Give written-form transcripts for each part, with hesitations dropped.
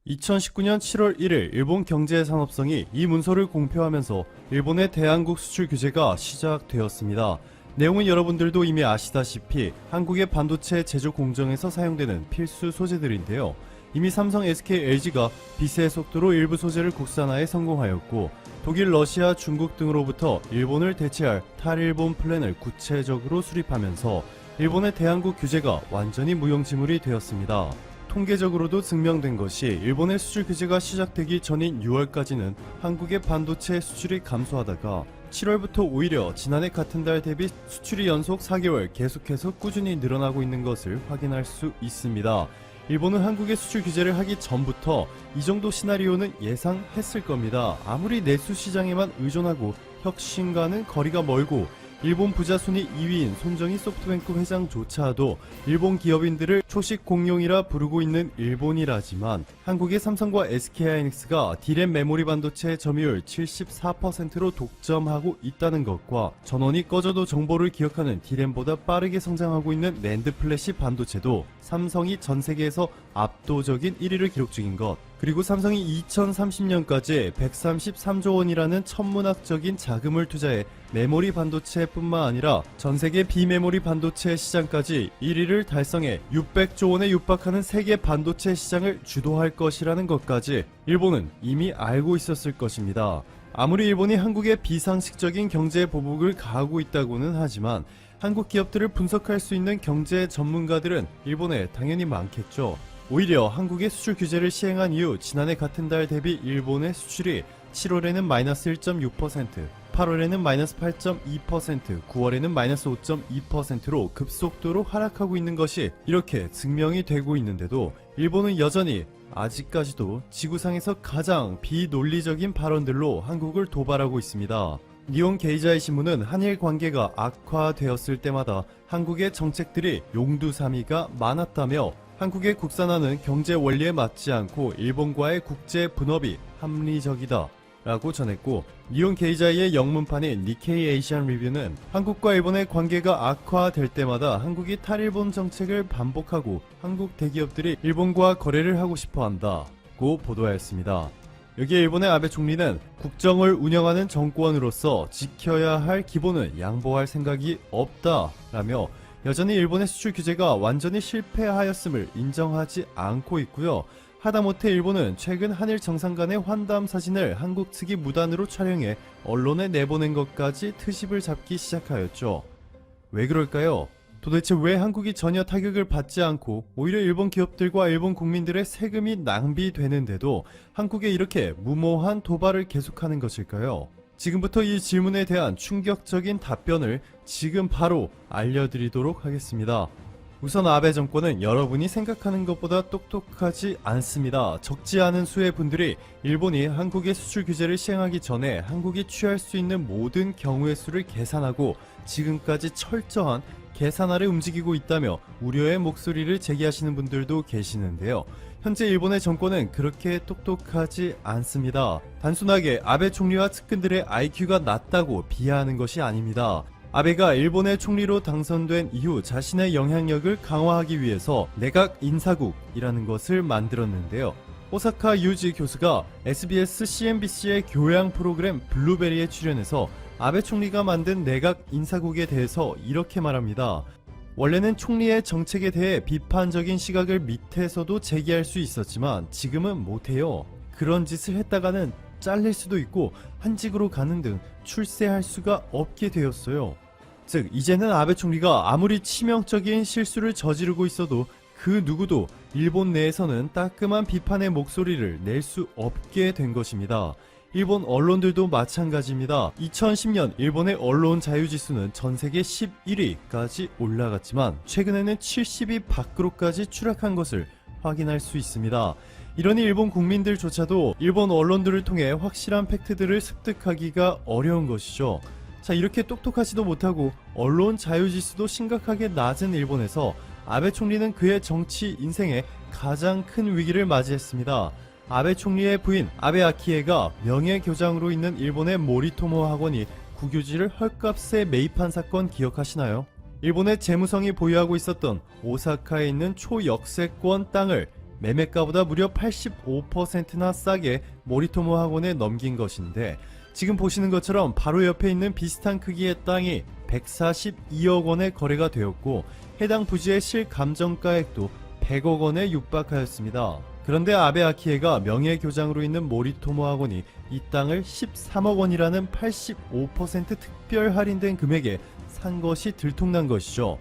2019년 7월 1일 일본 경제산업성이 이 문서를 공표하면서 일본의 대한국 수출 규제가 시작되었습니다. 내용은 여러분들도 이미 아시다시피 한국의 반도체 제조 공정에서 사용되는 필수 소재들인데요. 이미 삼성, SK, LG가 비슷의 속도로 일부 소재를 국산화에 성공하였고, 독일, 러시아, 중국 등으로부터 일본을 대체할 탈일본 플랜을 구체적으로 수립하면서 일본의 대한국 규제가 완전히 무용지물이 되었습니다. 통계적으로도 증명된 것이 일본의 수출 규제가 시작되기 전인 6월까지는 한국의 반도체 수출이 감소하다가 7월부터 오히려 지난해 같은 달 대비 수출이 연속 4개월 계속해서 꾸준히 늘어나고 있는 것을 확인할 수 있습니다. 일본은 한국의 수출 규제를 하기 전부터 이 정도 시나리오는 예상했을 겁니다. 아무리 내수 시장에만 의존하고 혁신과는 거리가 멀고 일본 부자 순위 2위인 손정희 소프트뱅크 회장조차도 일본 기업인들을 초식 공룡이라 부르고 있는 일본이라지만 한국의 삼성과 SK하이닉스가 D램 메모리 반도체 점유율 74%로 독점하고 있다는 것과 전원이 꺼져도 정보를 기억하는 D램보다 빠르게 성장하고 있는 낸드 플래시 반도체도 삼성이 전 세계에서 압도적인 1위를 기록 중인 것, 그리고 삼성이 2030년까지 133조 원이라는 천문학적인 자금을 투자해 메모리 반도체뿐만 아니라 전세계 비메모리 반도체 시장까지 1위를 달성해 600조 원에 육박하는 세계 반도체 시장을 주도할 것이라는 것까지 일본은 이미 알고 있었을 것입니다. 아무리 일본이 한국의 비상식적인 경제 보복을 가하고 있다고는 하지만 한국 기업들을 분석할 수 있는 경제 전문가들은 일본에 당연히 많겠죠. 오히려 한국의 수출 규제를 시행한 이후 지난해 같은 달 대비 일본의 수출이 7월에는 마이너스 1.6%, 8월에는 마이너스 8.2%, 9월에는 마이너스 5.2%로 급속도로 하락하고 있는 것이 이렇게 증명이 되고 있는데도 일본은 여전히 아직까지도 지구상에서 가장 비논리적인 발언들로 한국을 도발하고 있습니다. 니혼 게이자이 신문은 한일 관계가 악화되었을 때마다 한국의 정책들이 용두사미가 많았다며 한국의 국산화는 경제 원리에 맞지 않고 일본과의 국제 분업이 합리적이다 라고 전했고, 니혼 게이자이의 영문판인 니케이 에이시안 리뷰는 한국과 일본의 관계가 악화될 때마다 한국이 탈일본 정책을 반복하고 한국 대기업들이 일본과 거래를 하고 싶어 한다고 보도하였습니다. 여기에 일본의 아베 총리는 국정을 운영하는 정권으로서 지켜야 할 기본은 양보할 생각이 없다라며 여전히 일본의 수출 규제가 완전히 실패하였음을 인정하지 않고 있고요. 하다못해 일본은 최근 한일 정상 간의 환담 사진을 한국 측이 무단으로 촬영해 언론에 내보낸 것까지 트집을 잡기 시작하였죠. 왜 그럴까요? 도대체 왜 한국이 전혀 타격을 받지 않고 오히려 일본 기업들과 일본 국민들의 세금이 낭비되는데도 한국에 이렇게 무모한 도발을 계속하는 것일까요? 지금부터 이 질문에 대한 충격적인 답변을 지금 바로 알려드리도록 하겠습니다. 우선 아베 정권은 여러분이 생각하는 것보다 똑똑하지 않습니다. 적지 않은 수의 분들이 일본이 한국의 수출 규제를 시행하기 전에 한국이 취할 수 있는 모든 경우의 수를 계산하고 지금까지 철저한 계산 아래 움직이고 있다며 우려의 목소리를 제기하시는 분들도 계시는데요. 현재 일본의 정권은 그렇게 똑똑하지 않습니다. 단순하게 아베 총리와 측근들의 IQ가 낮다고 비하하는 것이 아닙니다. 아베가 일본의 총리로 당선된 이후 자신의 영향력을 강화하기 위해서 내각 인사국이라는 것을 만들었는데요. 오사카 유지 교수가 SBS CNBC의 교양 프로그램 블루베리에 출연해서 아베 총리가 만든 내각 인사국에 대해서 이렇게 말합니다. 원래는 총리의 정책에 대해 비판적인 시각을 밑에서도 제기할 수 있었지만 지금은 못해요. 그런 짓을 했다가는 잘릴 수도 있고 한직으로 가는 등 출세할 수가 없게 되었어요. 즉 이제는 아베 총리가 아무리 치명적인 실수를 저지르고 있어도 그 누구도 일본 내에서는 따끔한 비판의 목소리를 낼 수 없게 된 것입니다. 일본 언론들도 마찬가지입니다. 2010년 일본의 언론 자유지수는 전세계 11위까지 올라갔지만 최근에는 70위 밖으로까지 추락한 것을 확인할 수 있습니다. 이러니 일본 국민들조차도 일본 언론들을 통해 확실한 팩트들을 습득하기가 어려운 것이죠. 자, 이렇게 똑똑하지도 못하고 언론 자유지수도 심각하게 낮은 일본에서 아베 총리는 그의 정치 인생에 가장 큰 위기를 맞이했습니다. 아베 총리의 부인 아베 아키에가 명예교장으로 있는 일본의 모리토모 학원이 국유지를 헐값에 매입한 사건 기억하시나요? 일본의 재무성이 보유하고 있었던 오사카에 있는 초역세권 땅을 매매가보다 무려 85%나 싸게 모리토모 학원에 넘긴 것인데, 지금 보시는 것처럼 바로 옆에 있는 비슷한 크기의 땅이 142억 원에 거래가 되었고, 해당 부지의 실감정가액도 100억 원에 육박하였습니다. 그런데 아베 아키에가 명예교장으로 있는 모리토모 학원이 이 땅을 13억 원이라는 85% 특별 할인된 금액에 산 것이 들통난 것이죠.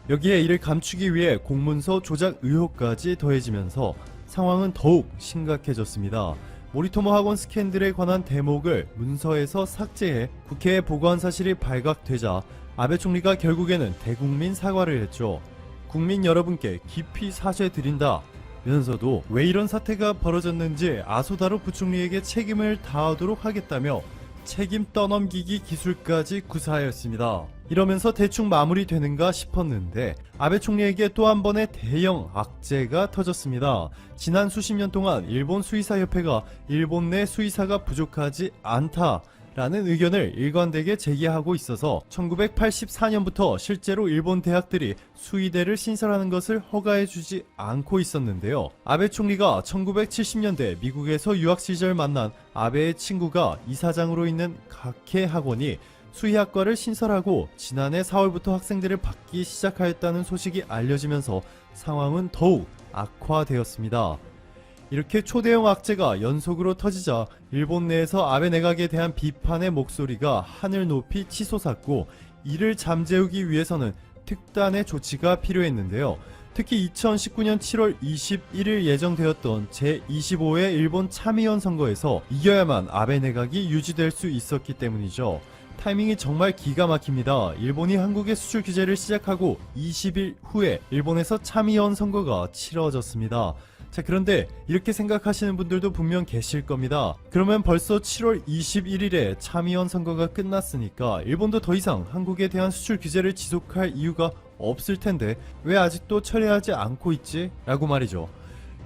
여기에 이를 감추기 위해 공문서 조작 의혹까지 더해지면서 상황은 더욱 심각해졌습니다. 모리토모 학원 스캔들에 관한 대목을 문서에서 삭제해 국회에 보고한 사실이 발각되자 아베 총리가 결국에는 대국민 사과를 했죠. 국민 여러분께 깊이 사죄드린다 면서도 왜 이런 사태가 벌어졌는지 아소다로 부총리에게 책임을 다하도록 하겠다며 책임 떠넘기기 기술까지 구사하였습니다. 이러면서 대충 마무리되는가 싶었는데 아베 총리에게 또 한 번의 대형 악재가 터졌습니다. 지난 수십 년 동안 일본 수의사협회가 일본 내 수의사가 부족하지 않다라는 의견을 일관되게 제기하고 있어서 1984년부터 실제로 일본 대학들이 수의대를 신설하는 것을 허가해주지 않고 있었는데요. 아베 총리가 1970년대 미국에서 유학 시절 만난 아베의 친구가 이사장으로 있는 각해 학원이 수의학과를 신설하고 지난해 4월부터 학생들을 받기 시작하였다는 소식이 알려지면서 상황은 더욱 악화되었습니다. 이렇게 초대형 악재가 연속으로 터지자 일본 내에서 아베 내각에 대한 비판의 목소리가 하늘 높이 치솟았고, 이를 잠재우기 위해서는 특단의 조치가 필요했는데요. 특히 2019년 7월 21일 예정되었던 제25회 일본 참의원 선거에서 이겨야만 아베 내각이 유지될 수 있었기 때문이죠. 타이밍이 정말 기가 막힙니다. 일본이 한국의 수출 규제를 시작하고 20일 후에 일본에서 참의원 선거가 치러졌습니다. 자, 그런데 이렇게 생각하시는 분들도 분명 계실 겁니다. 그러면 벌써 7월 21일에 참의원 선거가 끝났으니까 일본도 더 이상 한국에 대한 수출 규제를 지속할 이유가 없을 텐데 왜 아직도 철회하지 않고 있지? 라고 말이죠.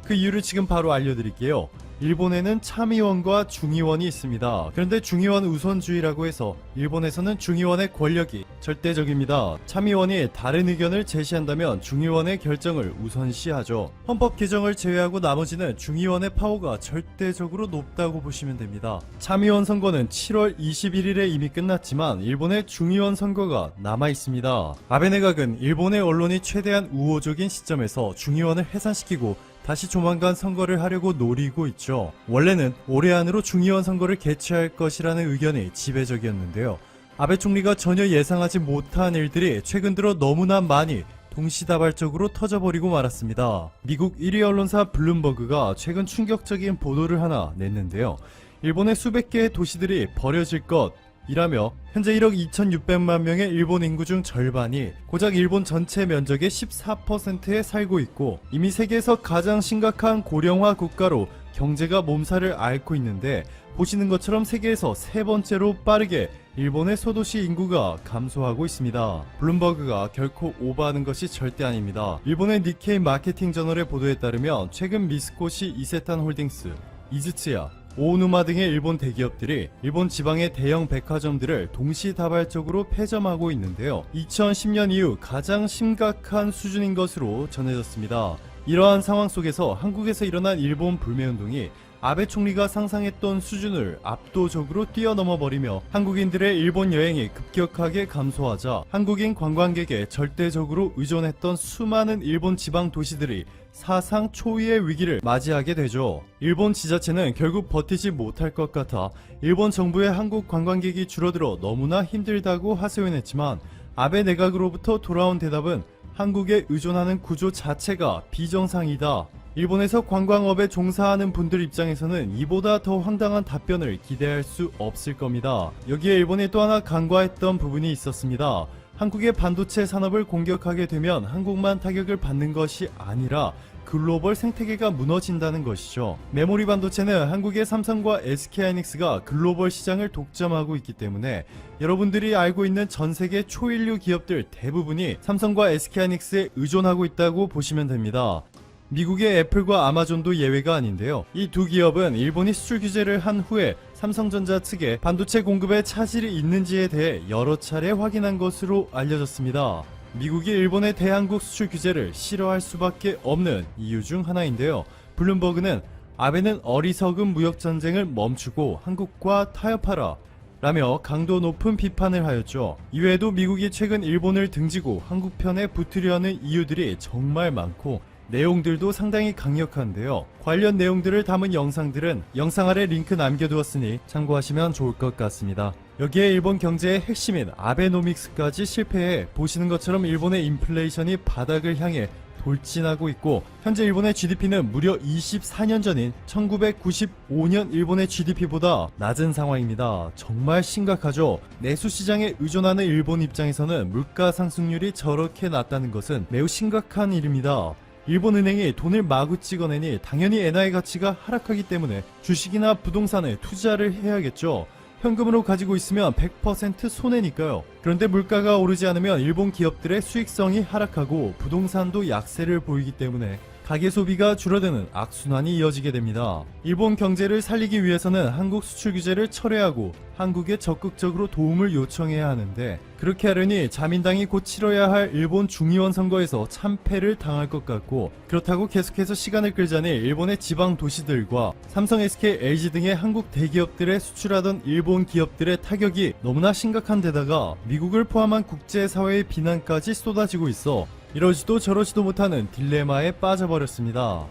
그 이유를 지금 바로 알려드릴게요. 일본에는 참의원과 중의원이 있습니다. 그런데 중의원 우선주의라고 해서 일본에서는 중의원의 권력이 절대적입니다. 참의원이 다른 의견을 제시한다면 중의원의 결정을 우선시하죠. 헌법 개정을 제외하고 나머지는 중의원의 파워가 절대적으로 높다고 보시면 됩니다. 참의원 선거는 7월 21일에 이미 끝났지만 일본의 중의원 선거가 남아 있습니다. 아베 내각은 일본의 언론이 최대한 우호적인 시점에서 중의원을 해산시키고 다시 조만간 선거를 하려고 노리고 있죠. 원래는 올해 안으로 중의원 선거를 개최할 것이라는 의견이 지배적이었는데요. 아베 총리가 전혀 예상하지 못한 일들이 최근 들어 너무나 많이 동시다발적으로 터져버리고 말았습니다. 미국 1위 언론사 블룸버그가 최근 충격적인 보도를 하나 냈는데요. 일본의 수백 개의 도시들이 버려질 것 이라며 현재 1억 2600만 명의 일본 인구 중 절반이 고작 일본 전체 면적의 14%에 살고 있고 이미 세계에서 가장 심각한 고령화 국가로 경제가 몸살을 앓고 있는데, 보시는 것처럼 세계에서 세 번째로 빠르게 일본의 소도시 인구가 감소하고 있습니다. 블룸버그가 결코 오버하는 것이 절대 아닙니다. 일본의 니케이 마케팅 저널의 보도에 따르면 최근 미쓰코시 이세탄 홀딩스, 이즈츠야, 오누마 등의 일본 대기업들이 일본 지방의 대형 백화점들을 동시다발적으로 폐점하고 있는데요. 2010년 이후 가장 심각한 수준인 것으로 전해졌습니다. 이러한 상황 속에서 한국에서 일어난 일본 불매운동이 아베 총리가 상상했던 수준을 압도적으로 뛰어넘어 버리며 한국인들의 일본 여행이 급격하게 감소하자 한국인 관광객에 절대적으로 의존했던 수많은 일본 지방 도시들이 사상 초유의 위기를 맞이하게 되죠. 일본 지자체는 결국 버티지 못할 것 같아 일본 정부의 한국 관광객이 줄어들어 너무나 힘들다고 하소연했지만 아베 내각으로부터 돌아온 대답은 한국에 의존하는 구조 자체가 비정상이다. 일본에서 관광업에 종사하는 분들 입장에서는 이보다 더 황당한 답변을 기대할 수 없을 겁니다. 여기에 일본이 또 하나 간과했던 부분이 있었습니다. 한국의 반도체 산업을 공격하게 되면 한국만 타격을 받는 것이 아니라 글로벌 생태계가 무너진다는 것이죠. 메모리 반도체는 한국의 삼성과 SK하이닉스가 글로벌 시장을 독점하고 있기 때문에 여러분들이 알고 있는 전 세계 초일류 기업들 대부분이 삼성과 SK하이닉스에 의존하고 있다고 보시면 됩니다. 미국의 애플과 아마존도 예외가 아닌데요. 이 두 기업은 일본이 수출 규제를 한 후에 삼성전자 측에 반도체 공급에 차질이 있는지에 대해 여러 차례 확인한 것으로 알려졌습니다. 미국이 일본의 대한국 수출 규제를 싫어할 수밖에 없는 이유 중 하나인데요. 블룸버그는 아베는 어리석은 무역전쟁을 멈추고 한국과 타협하라 라며 강도 높은 비판을 하였죠. 이외에도 미국이 최근 일본을 등지고 한국 편에 붙으려는 이유들이 정말 많고 내용들도 상당히 강력한데요. 관련 내용들을 담은 영상들은 영상 아래 링크 남겨두었으니 참고하시면 좋을 것 같습니다. 여기에 일본 경제의 핵심인 아베노믹스까지 실패해 보시는 것처럼 일본의 인플레이션이 바닥을 향해 돌진하고 있고, 현재 일본의 GDP는 무려 24년 전인 1995년 일본의 GDP보다 낮은 상황입니다. 정말 심각하죠. 내수 시장에 의존하는 일본 입장에서는 물가 상승률이 저렇게 낮다는 것은 매우 심각한 일입니다. 일본은행이 돈을 마구 찍어내니 당연히 엔화의 가치가 하락하기 때문에 주식이나 부동산에 투자를 해야겠죠. 현금으로 가지고 있으면 100% 손해니까요. 그런데 물가가 오르지 않으면 일본 기업들의 수익성이 하락하고 부동산도 약세를 보이기 때문에 가계 소비가 줄어드는 악순환이 이어지게 됩니다. 일본 경제를 살리기 위해서는 한국 수출 규제를 철회하고 한국에 적극적으로 도움을 요청해야 하는데, 그렇게 하려니 자민당이 곧 치러야 할 일본 중의원 선거에서 참패를 당할 것 같고, 그렇다고 계속해서 시간을 끌자니 일본의 지방 도시들과 삼성, SK, LG 등의 한국 대기업들에 수출하던 일본 기업들의 타격이 너무나 심각한 데다가 미국을 포함한 국제사회의 비난까지 쏟아지고 있어 이러지도 저러지도 못하는 딜레마에 빠져버렸습니다.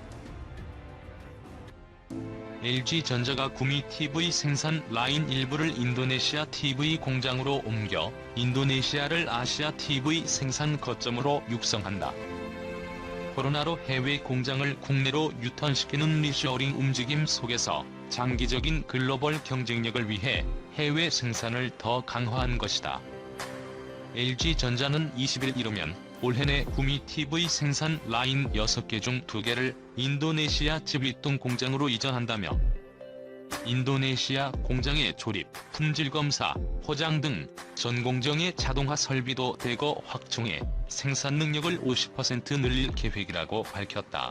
LG전자가 구미 TV 생산 라인 일부를 인도네시아 TV 공장으로 옮겨 인도네시아를 아시아 TV 생산 거점으로 육성한다. 코로나로 해외 공장을 국내로 유턴시키는 리쇼어링 움직임 속에서 장기적인 글로벌 경쟁력을 위해 해외 생산을 더 강화한 것이다. LG전자는 20일 이르면 올해 내 구미 TV 생산 라인 6개 중 2개를 인도네시아 지비뚱 공장으로 이전한다며 인도네시아 공장의 조립, 품질 검사, 포장 등 전 공정의 자동화 설비도 대거 확충해 생산 능력을 50% 늘릴 계획이라고 밝혔다.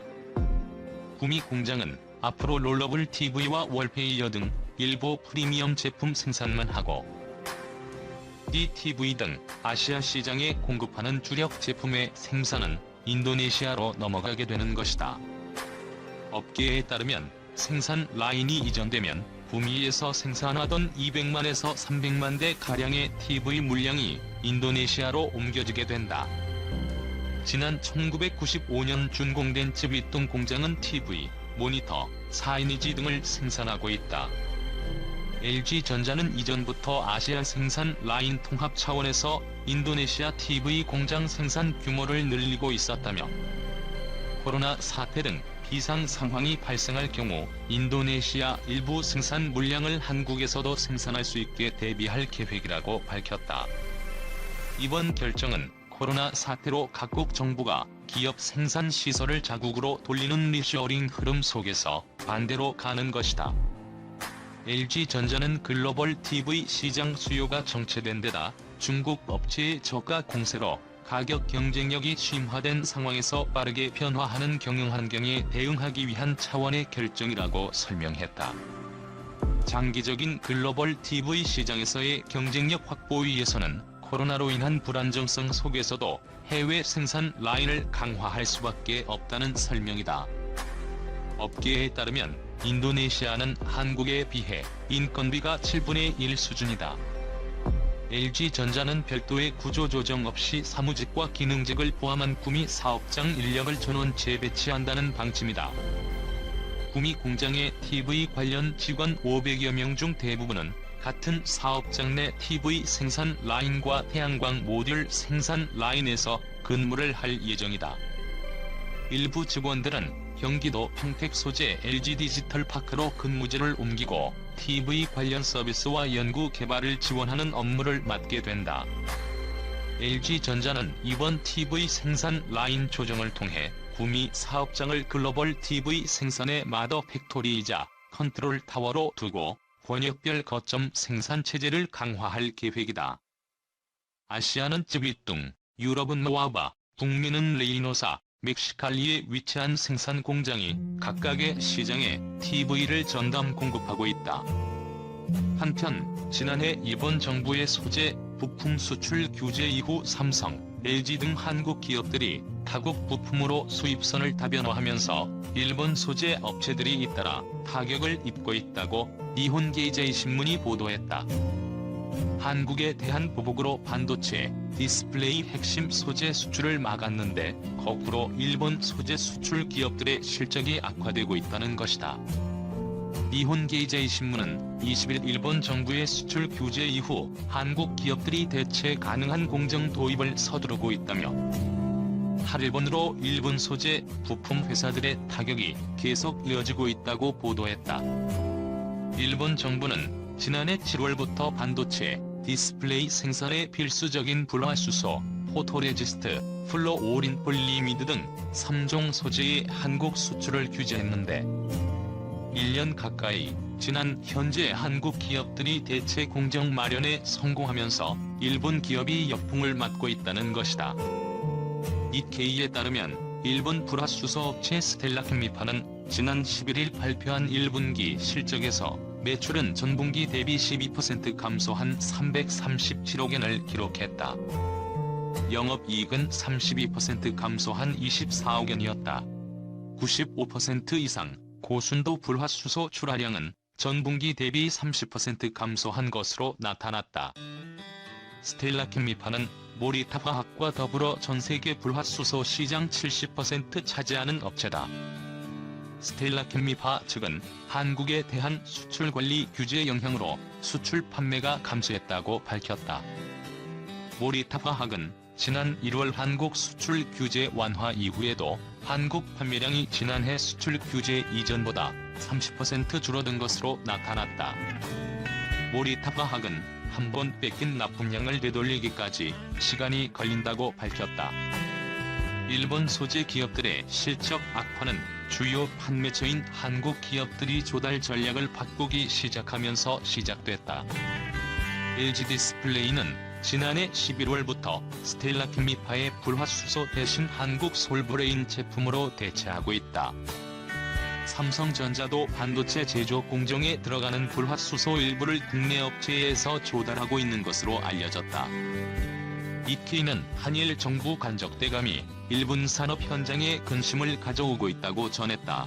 구미 공장은 앞으로 롤러블 TV와 월페이어 등 일부 프리미엄 제품 생산만 하고 DTV 등 아시아 시장에 공급하는 주력 제품의 생산은 인도네시아로 넘어가게 되는 것이다. 업계에 따르면 생산 라인이 이전되면 구미에서 생산하던 200만에서 300만 대 가량의 TV 물량이 인도네시아로 옮겨지게 된다. 지난 1995년 준공된 지비뚱 공장은 TV, 모니터, 4인이지 등을 생산하고 있다. LG전자는 이전부터 아시아 생산 라인 통합 차원에서 인도네시아 TV 공장 생산 규모를 늘리고 있었다며 코로나 사태 등 비상 상황이 발생할 경우 인도네시아 일부 생산 물량을 한국에서도 생산할 수 있게 대비할 계획이라고 밝혔다. 이번 결정은 코로나 사태로 각국 정부가 기업 생산 시설을 자국으로 돌리는 리쇼어링 흐름 속에서 반대로 가는 것이다. LG전자는 글로벌 TV 시장 수요가 정체된 데다 중국 업체의 저가 공세로 가격 경쟁력이 심화된 상황에서 빠르게 변화하는 경영 환경에 대응하기 위한 차원의 결정이라고 설명했다. 장기적인 글로벌 TV 시장에서의 경쟁력 확보 위해서는 코로나로 인한 불안정성 속에서도 해외 생산 라인을 강화할 수밖에 없다는 설명이다. 업계에 따르면 인도네시아는 한국에 비해 인건비가 7분의 1 수준이다. LG전자는 별도의 구조조정 없이 사무직과 기능직을 포함한 구미 사업장 인력을 전원 재배치한다는 방침이다. 구미 공장의 TV 관련 직원 500여 명 중 대부분은 같은 사업장 내 TV 생산 라인과 태양광 모듈 생산 라인에서 근무를 할 예정이다. 일부 직원들은 경기도 평택 소재 LG디지털파크로 근무지를 옮기고 TV 관련 서비스와 연구 개발을 지원하는 업무를 맡게 된다. LG전자는 이번 TV 생산 라인 조정을 통해 구미 사업장을 글로벌 TV 생산의 마더 팩토리이자 컨트롤 타워로 두고 권역별 거점 생산 체제를 강화할 계획이다. 아시아는 쯔비뚱, 유럽은 노아바, 북미는 레이노사, 멕시칼리에 위치한 생산 공장이 각각의 시장에 TV를 전담 공급하고 있다. 한편 지난해 일본 정부의 소재, 부품 수출 규제 이후 삼성, LG 등 한국 기업들이 타국 부품으로 수입선을 다변화하면서 일본 소재 업체들이 잇따라 타격을 입고 있다고 니혼게이제이 신문이 보도했다. 한국에 대한 보복으로 반도체, 디스플레이 핵심 소재 수출을 막았는데 거꾸로 일본 소재 수출 기업들의 실적이 악화되고 있다는 것이다. 니혼게이제이 신문은 20일 일본 정부의 수출 규제 이후 한국 기업들이 대체 가능한 공정 도입을 서두르고 있다며 탈일본으로 일본 소재 부품 회사들의 타격이 계속 이어지고 있다고 보도했다. 일본 정부는 지난해 7월부터 반도체, 디스플레이 생산에 필수적인 불화수소, 포토레지스트, 플로오린 폴리미드 등 3종 소재의 한국 수출을 규제했는데 1년 가까이 지난 현재 한국 기업들이 대체 공정 마련에 성공하면서 일본 기업이 역풍을 맞고 있다는 것이다. 니케이에 따르면 일본 불화수소 업체 스텔라케미파는 지난 11일 발표한 1분기 실적에서 매출은 전분기 대비 12% 감소한 337억 엔을 기록했다. 영업이익은 32% 감소한 24억 엔이었다. 95% 이상 고순도 불화수소 출하량은 전분기 대비 30% 감소한 것으로 나타났다. 스텔라케미파는 모리타화학과 더불어 전세계 불화수소 시장 70% 차지하는 업체다. 스텔라케미파 측은 한국에 대한 수출관리 규제 영향으로 수출 판매가 감소했다고 밝혔다. 모리타화학은 지난 1월 한국 수출 규제 완화 이후에도 한국 판매량이 지난해 수출 규제 이전보다 30% 줄어든 것으로 나타났다. 모리타화학은 한 번 뺏긴 납품량을 되돌리기까지 시간이 걸린다고 밝혔다. 일본 소재 기업들의 실적 악화는 주요 판매처인 한국 기업들이 조달 전략을 바꾸기 시작하면서 시작됐다. LG 디스플레이는 지난해 11월부터 스텔라케미파의 불화수소 대신 한국 솔브레인 제품으로 대체하고 있다. 삼성전자도 반도체 제조 공정에 들어가는 불화수소 일부를 국내 업체에서 조달하고 있는 것으로 알려졌다. 니케이는 한일 정부 간접 대감이 일본 산업 현장에 근심을 가져오고 있다고 전했다.